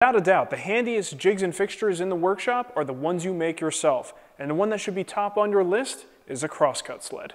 Without a doubt, the handiest jigs and fixtures in the workshop are the ones you make yourself, and the one that should be top on your list is a crosscut sled.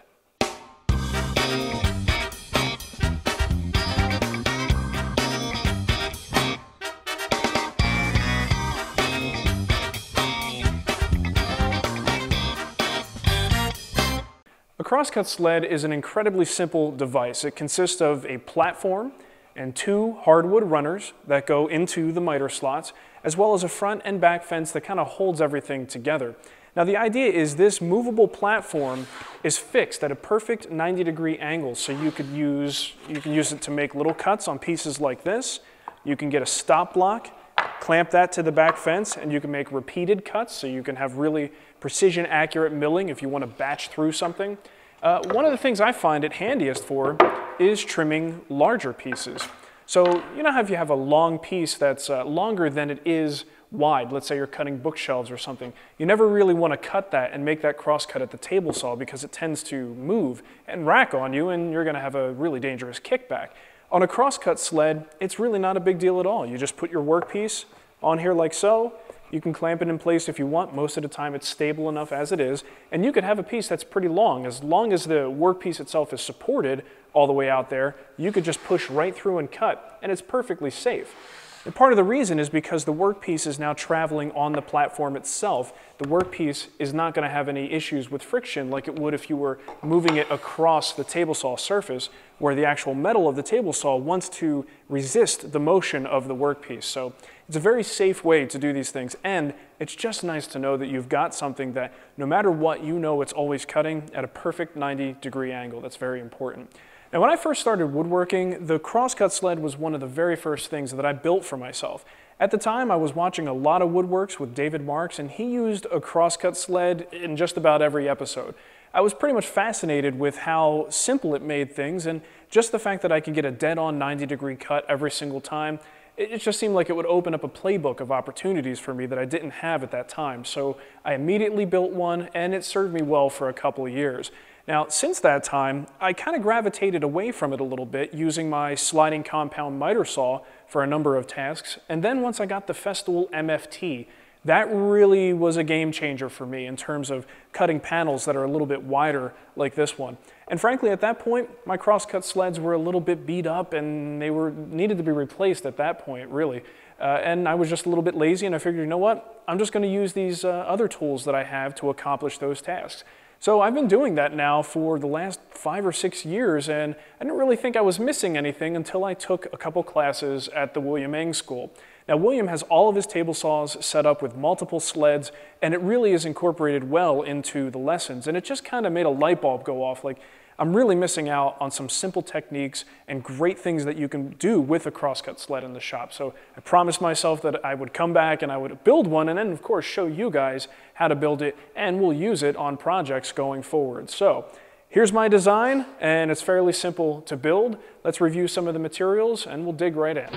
A crosscut sled is an incredibly simple device. It consists of a platform and two hardwood runners that go into the miter slots, as well as a front and back fence that kind of holds everything together. Now the idea is this movable platform is fixed at a perfect 90-degree angle, so you can use it to make little cuts on pieces like this. You can get a stop block, clamp that to the back fence, and you can make repeated cuts, so you can have really precision accurate milling if you want to batch through something. One of the things I find it handiest for is trimming larger pieces. So you know how if you have a long piece that's longer than it is wide, let's say you're cutting bookshelves or something, you never really want to cut that and make that cross cut at the table saw because it tends to move and rack on you and you're going to have a really dangerous kickback. On a crosscut sled, it's really not a big deal at all. You just put your workpiece on here like so. You can clamp it in place if you want. Most of the time it's stable enough as it is. And you could have a piece that's pretty long. As long as the workpiece itself is supported all the way out there, you could just push right through and cut, and it's perfectly safe. And part of the reason is because the workpiece is now traveling on the platform itself. The workpiece is not going to have any issues with friction like it would if you were moving it across the table saw surface, where the actual metal of the table saw wants to resist the motion of the workpiece. So it's a very safe way to do these things, and it's just nice to know that you've got something that no matter what, you know it's always cutting at a perfect 90-degree angle. That's very important. Now, when I first started woodworking, the crosscut sled was one of the very first things that I built for myself. At the time, I was watching a lot of woodworks with David Marks, and he used a crosscut sled in just about every episode. I was pretty much fascinated with how simple it made things, and just the fact that I could get a dead-on 90-degree cut every single time, it just seemed like it would open up a playbook of opportunities for me that I didn't have at that time. So I immediately built one, and it served me well for a couple of years. Now, since that time, I kind of gravitated away from it a little bit, using my sliding compound miter saw for a number of tasks. And then once I got the Festool MFT, that really was a game changer for me in terms of cutting panels that are a little bit wider like this one. And frankly, at that point, my crosscut sleds were a little bit beat up and they needed to be replaced at that point, really. And I was just a little bit lazy, and I figured, you know what? I'm just going to use these other tools that I have to accomplish those tasks. So I've been doing that now for the last 5 or 6 years, and I didn't really think I was missing anything until I took a couple classes at the William Eng School. Now, William has all of his table saws set up with multiple sleds, and it really is incorporated well into the lessons, and it just kind of made a light bulb go off. Like, I'm really missing out on some simple techniques and great things that you can do with a crosscut sled in the shop. So I promised myself that I would come back and I would build one, and then of course show you guys how to build it, and we'll use it on projects going forward. So here's my design, and it's fairly simple to build. Let's review some of the materials and we'll dig right in.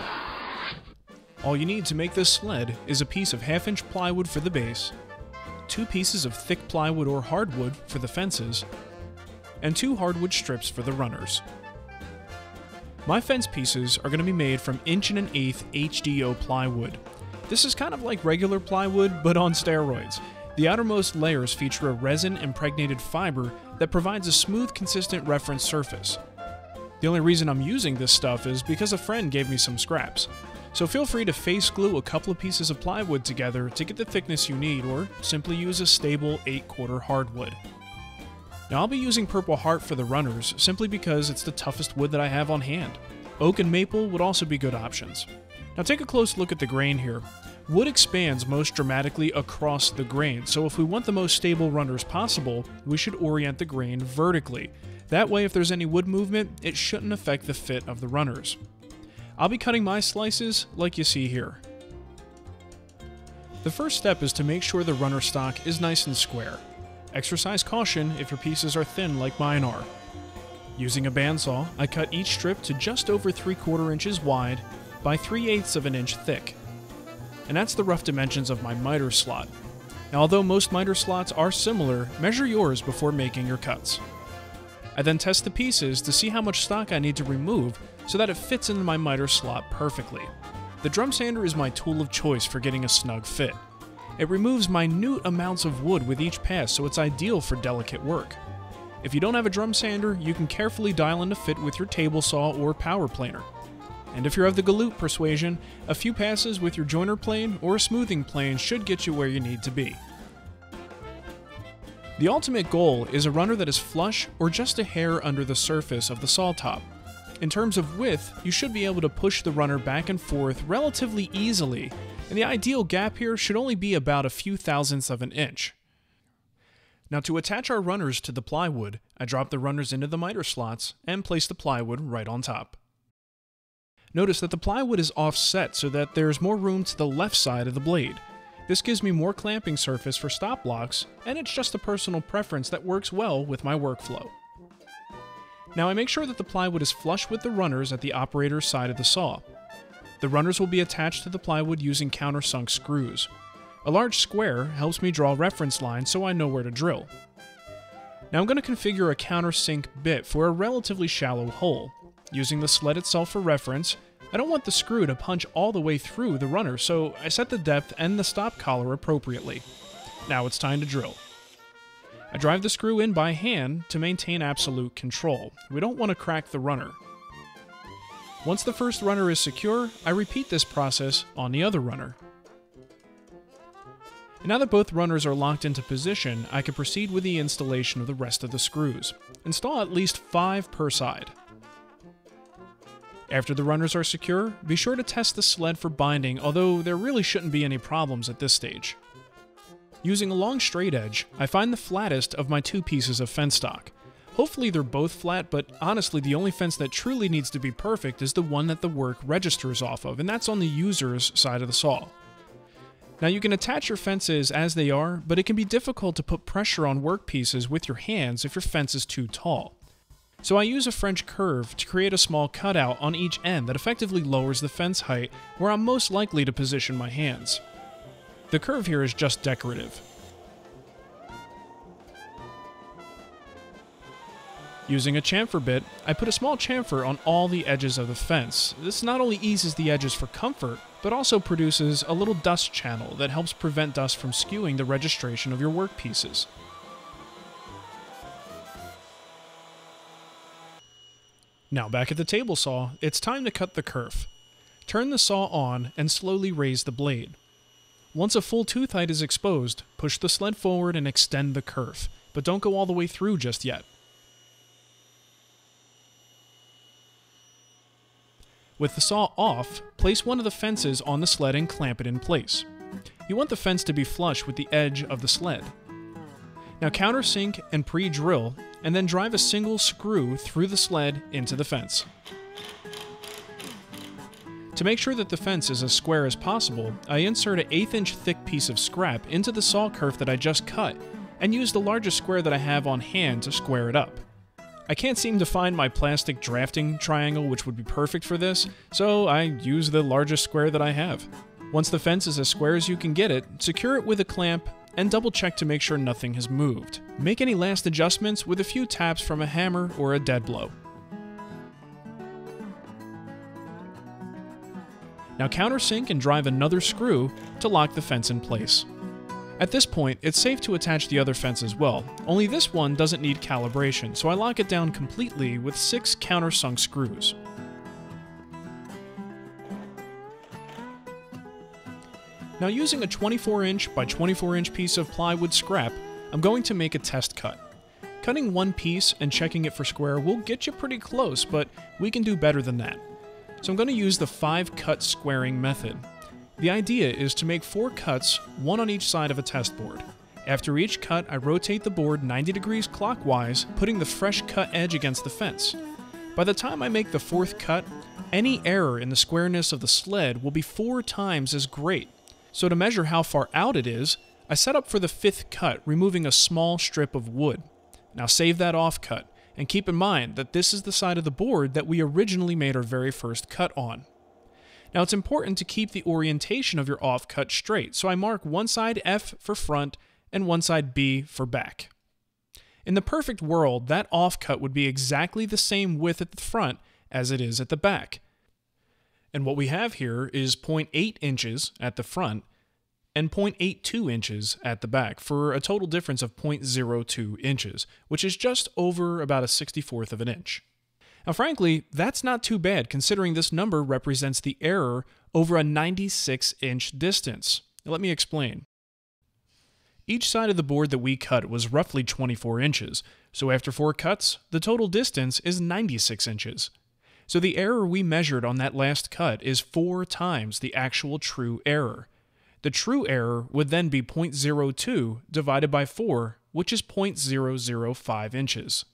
All you need to make this sled is a piece of 1/2-inch plywood for the base, 2 pieces of thick plywood or hardwood for the fences, and 2 hardwood strips for the runners. My fence pieces are going to be made from 1 1/8" HDO plywood. This is kind of like regular plywood, but on steroids. The outermost layers feature a resin-impregnated fiber that provides a smooth, consistent reference surface. The only reason I'm using this stuff is because a friend gave me some scraps. So feel free to face glue a couple of pieces of plywood together to get the thickness you need, or simply use a stable 8/4 hardwood. Now I'll be using Purple Heart for the runners simply because it's the toughest wood that I have on hand. Oak and maple would also be good options. Now take a close look at the grain here. Wood expands most dramatically across the grain, so if we want the most stable runners possible, we should orient the grain vertically. That way if there's any wood movement, it shouldn't affect the fit of the runners. I'll be cutting my slices like you see here. The first step is to make sure the runner stock is nice and square. Exercise caution if your pieces are thin like mine are. Using a bandsaw, I cut each strip to just over 3/4 inches wide by 3/8 of an inch thick. And that's the rough dimensions of my miter slot. Now, although most miter slots are similar, measure yours before making your cuts. I then test the pieces to see how much stock I need to remove so that it fits into my miter slot perfectly. The drum sander is my tool of choice for getting a snug fit. It removes minute amounts of wood with each pass, so it's ideal for delicate work. If you don't have a drum sander, you can carefully dial in the fit with your table saw or power planer. And if you're of the galoot persuasion, a few passes with your joiner plane or a smoothing plane should get you where you need to be. The ultimate goal is a runner that is flush or just a hair under the surface of the saw top. In terms of width, you should be able to push the runner back and forth relatively easily, and the ideal gap here should only be about a few thousandths of an inch. Now to attach our runners to the plywood, I drop the runners into the miter slots and place the plywood right on top. Notice that the plywood is offset so that there's more room to the left side of the blade. This gives me more clamping surface for stop blocks, and it's just a personal preference that works well with my workflow. Now I make sure that the plywood is flush with the runners at the operator's side of the saw. The runners will be attached to the plywood using countersunk screws. A large square helps me draw reference lines so I know where to drill. Now I'm going to configure a countersink bit for a relatively shallow hole. Using the sled itself for reference, I don't want the screw to punch all the way through the runner, so I set the depth and the stop collar appropriately. Now it's time to drill. I drive the screw in by hand to maintain absolute control. We don't want to crack the runner. Once the first runner is secure, I repeat this process on the other runner. And now that both runners are locked into position, I can proceed with the installation of the rest of the screws. Install at least 5 per side. After the runners are secure, be sure to test the sled for binding, although there really shouldn't be any problems at this stage. Using a long straight edge, I find the flattest of my 2 pieces of fence stock. Hopefully they're both flat, but honestly the only fence that truly needs to be perfect is the one that the work registers off of, and that's on the user's side of the saw. Now you can attach your fences as they are, but it can be difficult to put pressure on work pieces with your hands if your fence is too tall. So I use a French curve to create a small cutout on each end that effectively lowers the fence height where I'm most likely to position my hands. The curve here is just decorative. Using a chamfer bit, I put a small chamfer on all the edges of the fence. This not only eases the edges for comfort, but also produces a little dust channel that helps prevent dust from skewing the registration of your workpieces. Now back at the table saw, it's time to cut the kerf. Turn the saw on and slowly raise the blade. Once a full tooth height is exposed, push the sled forward and extend the kerf, but don't go all the way through just yet. With the saw off, place one of the fences on the sled and clamp it in place. You want the fence to be flush with the edge of the sled. Now countersink and pre-drill, and then drive a single screw through the sled into the fence. To make sure that the fence is as square as possible, I insert an 1/8 inch thick piece of scrap into the saw kerf that I just cut, and use the largest square that I have on hand to square it up. I can't seem to find my plastic drafting triangle which would be perfect for this, so I use the largest square that I have. Once the fence is as square as you can get it, secure it with a clamp and double check to make sure nothing has moved. Make any last adjustments with a few taps from a hammer or a dead blow. Now countersink and drive another screw to lock the fence in place. At this point, it's safe to attach the other fence as well, only this one doesn't need calibration, so I lock it down completely with 6 countersunk screws. Now using a 24 inch by 24 inch piece of plywood scrap, I'm going to make a test cut. Cutting one piece and checking it for square will get you pretty close, but we can do better than that. So I'm going to use the 5-cut squaring method. The idea is to make 4 cuts, one on each side of a test board. After each cut, I rotate the board 90 degrees clockwise, putting the fresh cut edge against the fence. By the time I make the 4th cut, any error in the squareness of the sled will be 4 times as great. So to measure how far out it is, I set up for the 5th cut, removing a small strip of wood. Now save that off cut, and keep in mind that this is the side of the board that we originally made our very first cut on. Now it's important to keep the orientation of your offcut straight, so I mark one side F for front and one side B for back. In the perfect world, that offcut would be exactly the same width at the front as it is at the back. And what we have here is 0.8 inches at the front and 0.82 inches at the back for a total difference of 0.02 inches, which is just over about a 64th of an inch. Now, frankly, that's not too bad considering this number represents the error over a 96-inch distance. Now, let me explain. Each side of the board that we cut was roughly 24 inches, so after 4 cuts, the total distance is 96 inches. So the error we measured on that last cut is 4 times the actual true error. The true error would then be 0.02 divided by 4, which is 0.005 inches.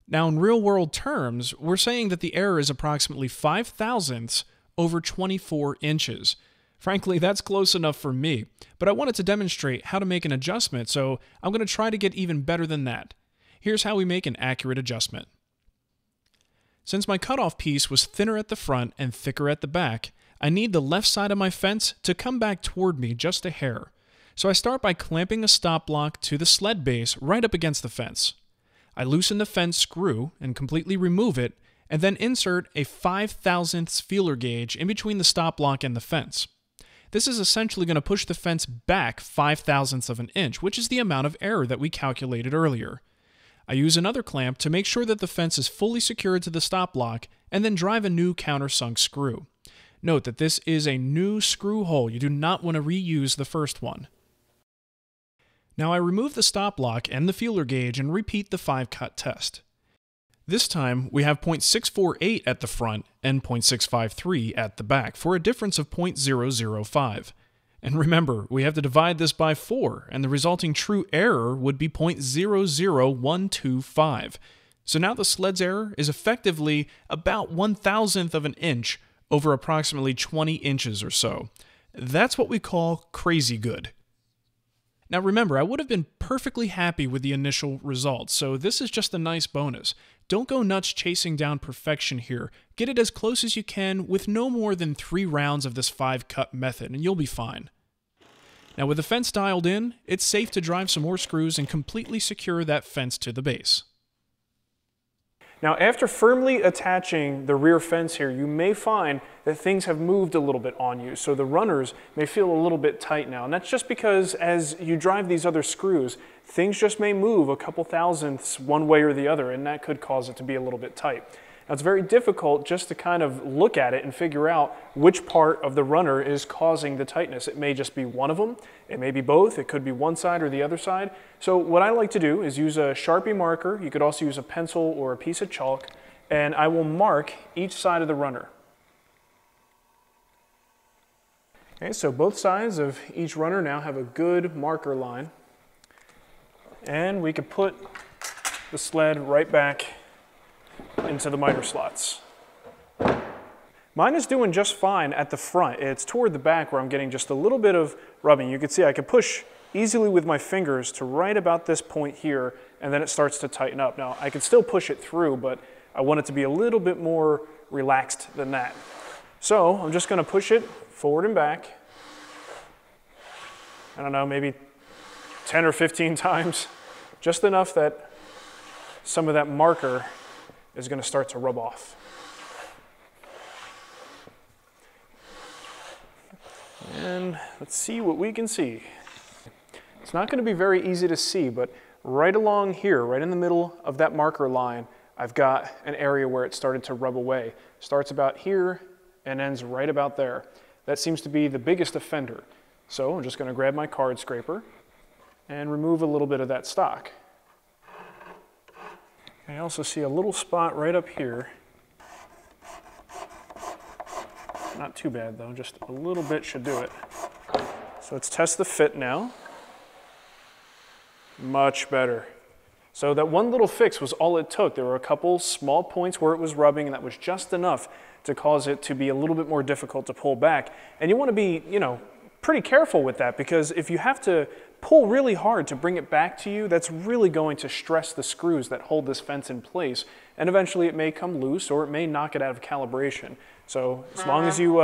Now, in real-world terms, we're saying that the error is approximately 5 thousandths over 24 inches. Frankly, that's close enough for me, but I wanted to demonstrate how to make an adjustment, so I'm going to try to get even better than that. Here's how we make an accurate adjustment. Since my cutoff piece was thinner at the front and thicker at the back, I need the left side of my fence to come back toward me just a hair. So I start by clamping a stop block to the sled base right up against the fence. I loosen the fence screw and completely remove it, and then insert a 5 thousandths feeler gauge in between the stop block and the fence. This is essentially going to push the fence back 5 thousandths of an inch, which is the amount of error that we calculated earlier. I use another clamp to make sure that the fence is fully secured to the stop block, and then drive a new countersunk screw. Note that this is a new screw hole. You do not want to reuse the first one. Now I remove the stop block and the feeler gauge and repeat the 5-cut test. This time we have 0.648 at the front and 0.653 at the back for a difference of 0.005. And remember, we have to divide this by 4, and the resulting true error would be 0.00125. So now the sled's error is effectively about 1/1000th of an inch over approximately 20 inches or so. That's what we call crazy good. Now remember, I would have been perfectly happy with the initial results, so this is just a nice bonus. Don't go nuts chasing down perfection here. Get it as close as you can with no more than 3 rounds of this 5-cut method, and you'll be fine. Now with the fence dialed in, it's safe to drive some more screws and completely secure that fence to the base. Now, after firmly attaching the rear fence here, you may find that things have moved a little bit on you, so the runners may feel a little bit tight now. And that's just because as you drive these other screws, things just may move a couple thousandths one way or the other, and that could cause it to be a little bit tight. Now, it's very difficult just to kind of look at it and figure out which part of the runner is causing the tightness. It may just be one of them, it may be both, it could be one side or the other side. So what I like to do is use a Sharpie marker. You could also use a pencil or a piece of chalk, and I will mark each side of the runner. Okay, so both sides of each runner now have a good marker line, and we could put the sled right back into the miter slots. Mine is doing just fine at the front. It's toward the back where I'm getting just a little bit of rubbing. You can see I can push easily with my fingers to right about this point here, and then it starts to tighten up. Now, I can still push it through, but I want it to be a little bit more relaxed than that. So I'm just going to push it forward and back. I don't know, maybe 10 or 15 times, just enough that some of that marker is going to start to rub off. And let's see what we can see. It's not going to be very easy to see, but right along here, right in the middle of that marker line, I've got an area where it started to rub away. Starts about here and ends right about there. That seems to be the biggest offender. So I'm just going to grab my card scraper and remove a little bit of that stock. I also see a little spot right up here. Not too bad though, just a little bit should do it. So let's test the fit now. Much better. So that one little fix was all it took. There were a couple small points where it was rubbing, and that was just enough to cause it to be a little bit more difficult to pull back. And you want to be, pretty careful with that, because if you have to pull really hard to bring it back to you, that's really going to stress the screws that hold this fence in place, and eventually it may come loose or it may knock it out of calibration. So as long as you,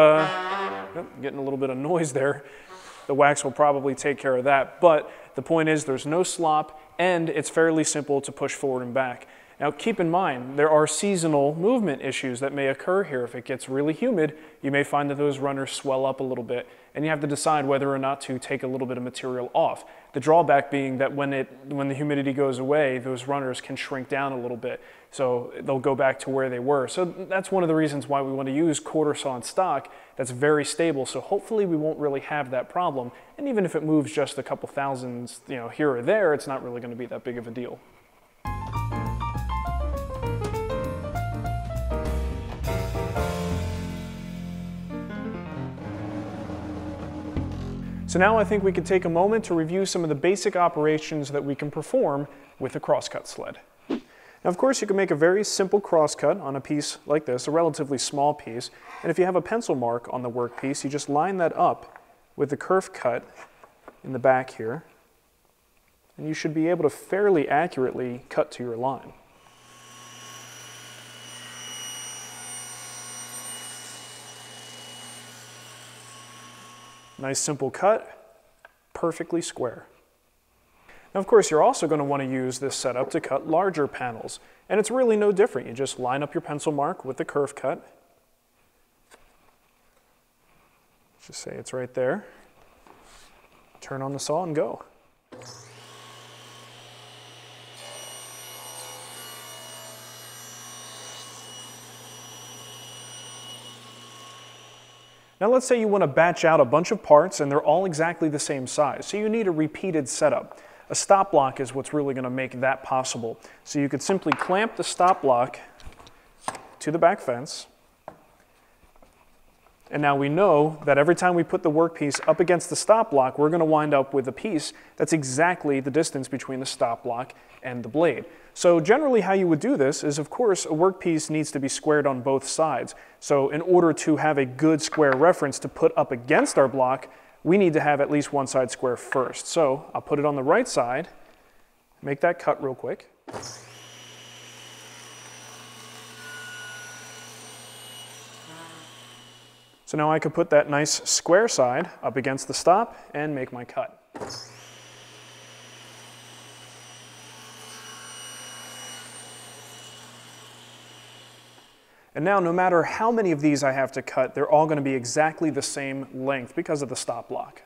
getting a little bit of noise there, the wax will probably take care of that. But the point is there's no slop and it's fairly simple to push forward and back. Now keep in mind, there are seasonal movement issues that may occur here. If it gets really humid, you may find that those runners swell up a little bit, and you have to decide whether or not to take a little bit of material off. The drawback being that when the humidity goes away, those runners can shrink down a little bit, so they'll go back to where they were. So that's one of the reasons why we want to use quarter saw in stock that's very stable, so hopefully we won't really have that problem. And even if it moves just a couple thousandths, here or there, it's not really going to be that big of a deal. So now I think we could take a moment to review some of the basic operations that we can perform with a crosscut sled. Now, of course, you can make a very simple crosscut on a piece like this, a relatively small piece, and if you have a pencil mark on the workpiece, you just line that up with the kerf cut in the back here, and you should be able to fairly accurately cut to your line. Nice simple cut, perfectly square. Now, of course, you're also going to want to use this setup to cut larger panels, and it's really no different. You just line up your pencil mark with the kerf cut. Just say it's right there. Turn on the saw and go. Now let's say you want to batch out a bunch of parts and they're all exactly the same size, so you need a repeated setup. A stop block is what's really going to make that possible. So you could simply clamp the stop block to the back fence, and now we know that every time we put the workpiece up against the stop block, we're going to wind up with a piece that's exactly the distance between the stop block and the blade. So generally how you would do this is, of course, a workpiece needs to be squared on both sides. So in order to have a good square reference to put up against our block, we need to have at least one side square first. So I'll put it on the right side, make that cut real quick. So now I could put that nice square side up against the stop and make my cut. And now, no matter how many of these I have to cut, they're all going to be exactly the same length because of the stop block.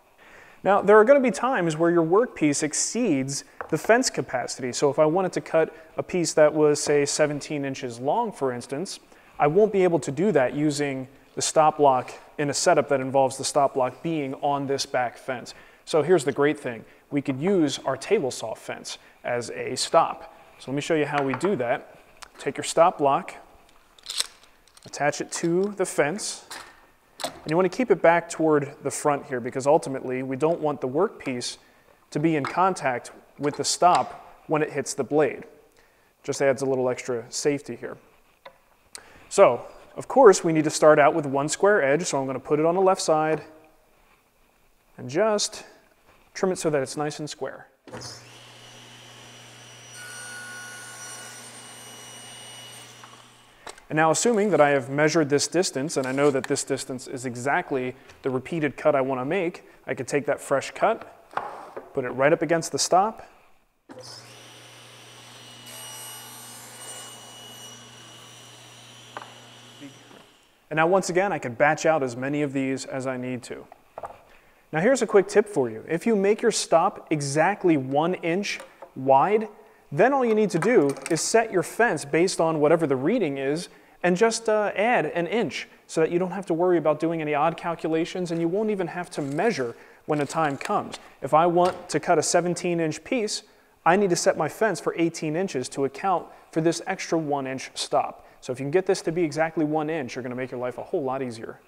Now, there are going to be times where your workpiece exceeds the fence capacity. So if I wanted to cut a piece that was, say, 17 inches long, for instance, I won't be able to do that using the stop block in a setup that involves the stop block being on this back fence. So here's the great thing. We could use our table saw fence as a stop. So let me show you how we do that. Take your stop block, attach it to the fence, and you want to keep it back toward the front here because ultimately we don't want the workpiece to be in contact with the stop when it hits the blade. Just adds a little extra safety here. So, of course, we need to start out with one square edge, so I'm going to put it on the left side and just trim it so that it's nice and square. And now, assuming that I have measured this distance and I know that this distance is exactly the repeated cut I want to make, I could take that fresh cut, put it right up against the stop, and now once again I can batch out as many of these as I need to. Now here's a quick tip for you. If you make your stop exactly 1 inch wide, then all you need to do is set your fence based on whatever the reading is and just add an inch so that you don't have to worry about doing any odd calculations and you won't even have to measure when the time comes. If I want to cut a 17-inch piece, I need to set my fence for 18 inches to account for this extra 1 inch stop. So if you can get this to be exactly 1 inch, you're going to make your life a whole lot easier.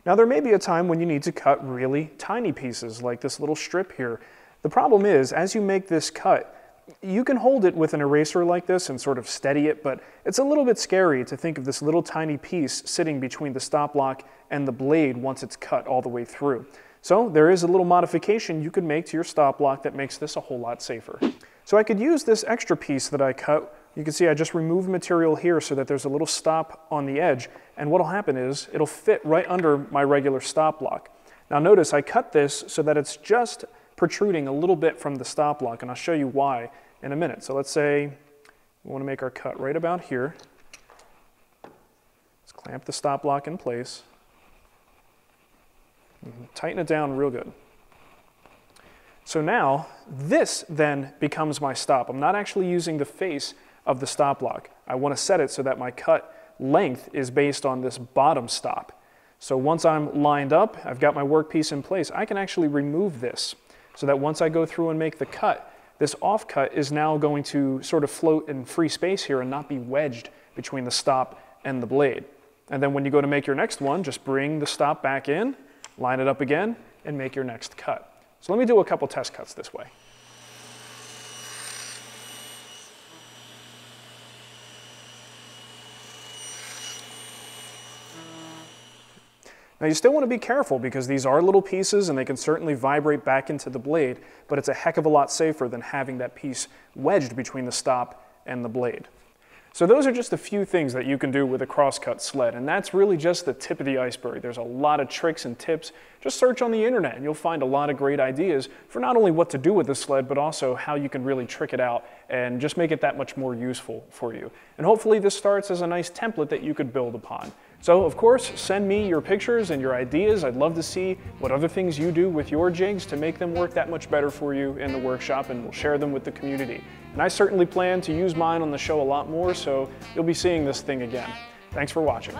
Now there may be a time when you need to cut really tiny pieces like this little strip here. The problem is, as you make this cut, you can hold it with an eraser like this and sort of steady it, but it's a little bit scary to think of this little tiny piece sitting between the stop block and the blade once it's cut all the way through. So there is a little modification you could make to your stop block that makes this a whole lot safer. So I could use this extra piece that I cut. You can see I just removed material here so that there's a little stop on the edge, and what'll happen is it'll fit right under my regular stop block. Now notice I cut this so that it's just protruding a little bit from the stop block, and I'll show you why in a minute. So let's say We want to make our cut right about here. Let's clamp the stop block in place. Tighten it down real good. So now, this then becomes my stop. I'm not actually using the face of the stop block. I want to set it so that my cut length is based on this bottom stop. So once I'm lined up, I've got my workpiece in place, I can actually remove this so that once I go through and make the cut, this offcut is now going to sort of float in free space here and not be wedged between the stop and the blade. And then when you go to make your next one, just bring the stop back in, line it up again, and make your next cut. So let me do a couple test cuts this way. Now you still want to be careful because these are little pieces and they can certainly vibrate back into the blade, but it's a heck of a lot safer than having that piece wedged between the stop and the blade. So those are just a few things that you can do with a crosscut sled, and that's really just the tip of the iceberg. There's a lot of tricks and tips. Just search on the internet and you'll find a lot of great ideas for not only what to do with the sled, but also how you can really trick it out and just make it that much more useful for you. And hopefully this starts as a nice template that you could build upon. So of course, send me your pictures and your ideas. I'd love to see what other things you do with your jigs to make them work that much better for you in the workshop, and we'll share them with the community. And I certainly plan to use mine on the show a lot more, so you'll be seeing this thing again. Thanks for watching.